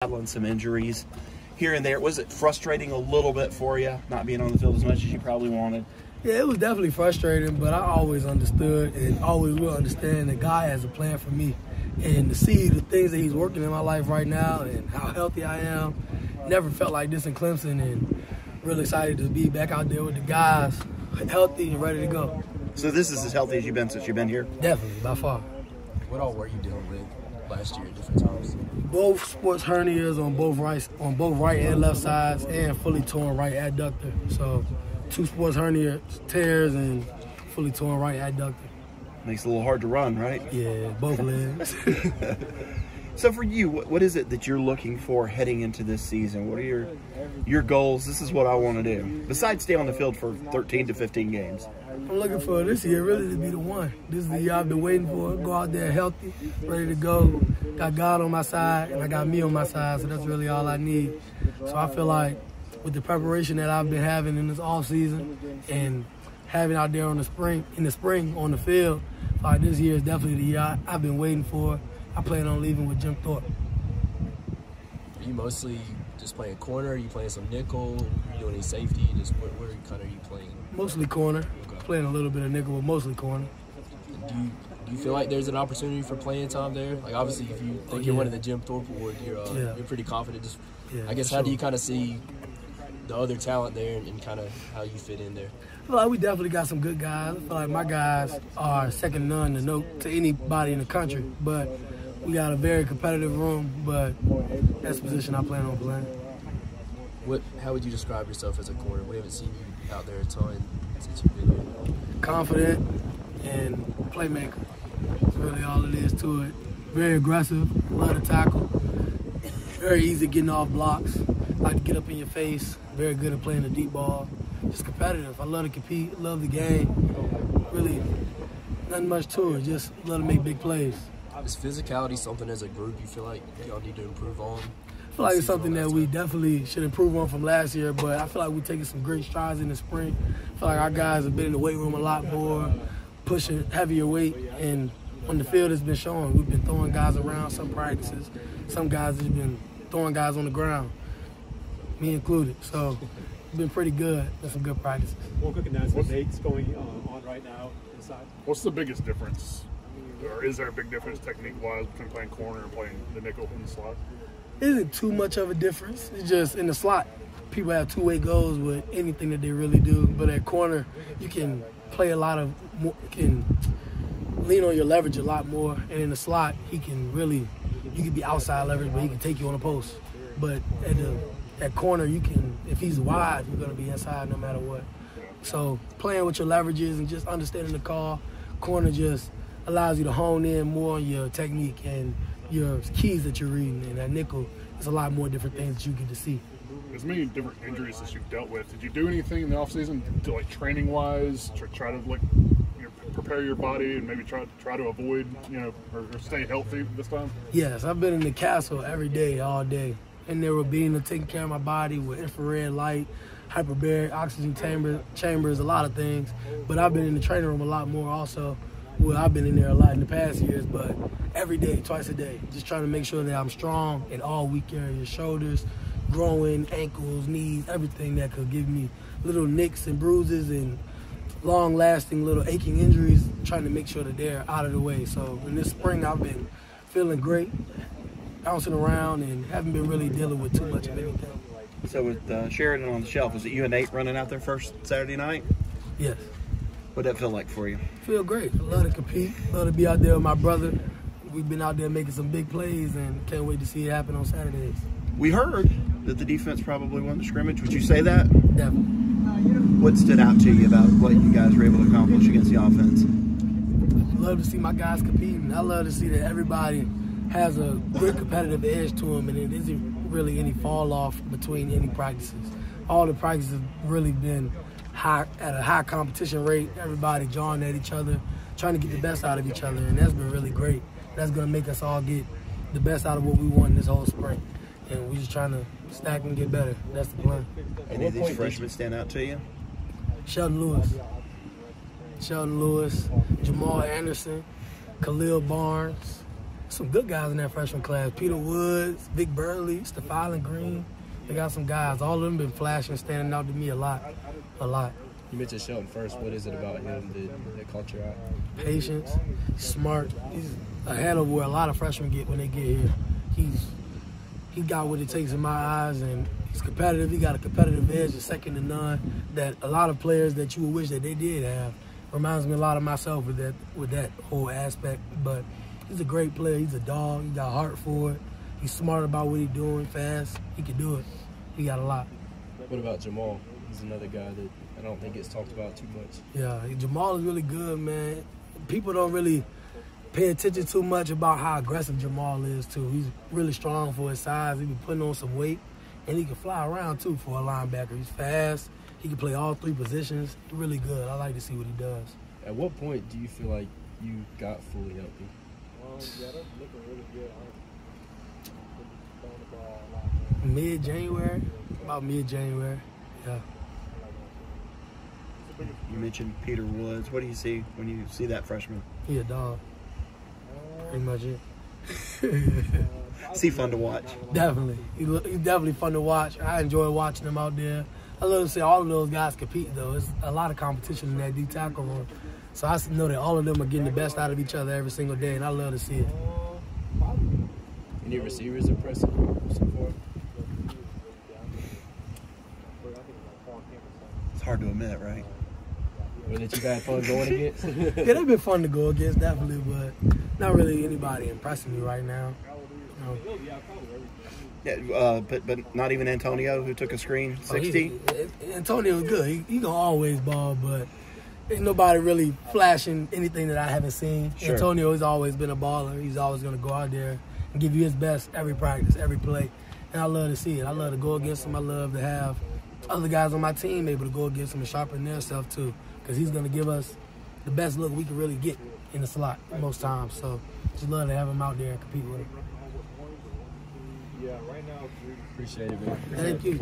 battling some injuries here and there. Was it frustrating a little bit for you, not being on the field as much as you probably wanted? Yeah, it was definitely frustrating, but I always understood and always will understand that God has a plan for me. And to see the things that he's working in my life right now and how healthy I am, never felt like this in Clemson, and really excited to be back out there with the guys, healthy and ready to go. So this is as healthy as you've been since you've been here? Definitely, by far. What all were you dealing with last year at different times? Both sports hernias on both right and left sides, and fully torn right adductor. So 2 sports hernia tears and fully torn right adductor. Makes it a little hard to run, right? Yeah, both legs. So for you, what is it that you're looking for heading into this season? What are your goals? This is what I want to do, besides stay on the field for 13 to 15 games. I'm looking for this year really to be the one. This is the year I've been waiting for. Go out there healthy, ready to go. Got God on my side, and I got me on my side, so that's really all I need. So I feel like with the preparation that I've been having in this off season and having out there in the spring on the field, like this year is definitely the year I've been waiting for. I plan on leaving with Jim Thorpe. Are you mostly just playing corner? Are you playing some nickel? Are you doing any safety? Just where kind of are you playing? Mostly corner. Okay. Playing a little bit of nickel, but mostly corner. Do you feel like there's an opportunity for playing time there? Like obviously, if you think you're winning the Jim Thorpe Award, you're pretty confident. Just I guess how do you kind of see the other talent there and kind of how you fit in there? I feel like we definitely got some good guys. I feel like my guys are second to none to anybody in the country, but we got a very competitive room, but that's the position I plan on playing. How would you describe yourself as a corner? We haven't seen you out there a ton since you've been here. Confident and playmaker. That's really all it is to it. Very aggressive, love to tackle. Very easy getting off blocks. Like to get up in your face. Very good at playing the deep ball. Just competitive. I love to compete, love the game. Really, nothing much to it. Just love to make big plays. Is physicality something as a group you feel like y'all need to improve on? I feel like it's something that we definitely should improve on from last year, but I feel like we're taking some great strides in the spring. I feel like our guys have been in the weight room a lot more, pushing heavier weight, and on the field it's been showing. We've been throwing guys around some practices. Some guys have been throwing guys on the ground, me included. So it's been pretty good. Been some good practices. One quick announcement, Nate's going on right now inside. What's the biggest difference, or is there a big difference technique-wise between playing corner and playing the nickel in the slot? Isn't too much of a difference. It's just in the slot, people have two-way goals with anything that they really do. But at corner, you can play you can lean on your leverage a lot more. And in the slot, you can be outside leverage, but he can take you on the post. But at corner, if he's wide, you're going to be inside no matter what. So playing with your leverages and just understanding the call, corner just allows you to hone in more on your technique and your keys that you're reading. And at nickel, there's a lot more different things that you get to see. As many different injuries as you've dealt with, did you do anything in the offseason to, like, training-wise, to try to, like, prepare your body and maybe try to avoid, or stay healthy this time? Yes, I've been in the castle every day, all day. And there were taking care of my body with infrared light, hyperbaric oxygen chambers, a lot of things. But I've been in the training room a lot more also. Well, I've been in there a lot in the past years, but every day, twice a day, just trying to make sure that I'm strong in all weak areas, shoulders, growing, ankles, knees, everything that could give me little nicks and bruises and long-lasting little aching injuries, trying to make sure that they're out of the way. So in this spring, I've been feeling great, bouncing around, and haven't been really dealing with too much of anything. So with Sheridan on the shelf, was it you and Nate running out there first Saturday night? Yes. What'd that feel like for you? Feel great. I love to compete. Love to be out there with my brother. We've been out there making some big plays and can't wait to see it happen on Saturdays. We heard that the defense probably won the scrimmage. Would you say that? Definitely. What stood out to you about what you guys were able to accomplish against the offense? I love to see my guys competing. I love to see that everybody has a good competitive edge to them, and it isn't really any fall off between any practices. All the practices have really been at a high competition rate, everybody jawing at each other, trying to get the best out of each other, and that's been really great. That's going to make us all get the best out of what we want this whole spring. And we're just trying to stack and get better. That's the plan. Any of these freshmen stand out to you? Shelton Lewis, Jamal Anderson, Khalil Barnes, some good guys in that freshman class. Peter Woods, Vic Burley, Stephon Greene. They got some guys. All of them been flashing, standing out to me a lot. You mentioned Shelton first. What is it about him that caught your eye? Patience, smart. He's ahead of where a lot of freshmen get when they get here. He got what it takes in my eyes, and he's competitive. He got a competitive edge, a second to none, that a lot of players that you would wish that they did have. Reminds me a lot of myself with that whole aspect. But he's a great player. He's a dog. He got heart for it. He's smart about what he's doing, fast. He can do it. He got a lot. What about Jamal? He's another guy that I don't think gets talked about too much. Yeah, Jamal is really good, man. People don't really pay attention too much about how aggressive Jamal is, too. He's really strong for his size. He be putting on some weight, and he can fly around, too, for a linebacker. He's fast. He can play all three positions. He's really good. I like to see what he does. At what point do you feel like you got fully healthy? Mid-January, about mid-January, yeah. You mentioned Peter Woods. What do you see when you see that freshman? He a dog. Pretty much it. Is he fun to watch? Definitely. He's definitely fun to watch. I enjoy watching him out there. I love to see all of those guys compete, though. It's a lot of competition in that D tackle room. So I know that all of them are getting the best out of each other every single day, and I love to see it. Any receivers impressive so far? It's hard to admit, right? Or that you've had fun going against? Yeah, they've been fun to go against, definitely, but not really anybody impressing me right now. No. Yeah, but not even Antonio, who took a screen, 60? Antonio's good. He gonna always ball, but ain't nobody really flashing anything that I haven't seen. Sure. Antonio has always been a baller. He's always gonna go out there and give you his best every practice, every play. And I love to see it. I love to go against him. I love to have other guys on my team able to go against him and sharpen their self too, because he's gonna give us the best look we can really get in the slot most times. So just love to have him out there and compete with him. Appreciate it, man. Thank you.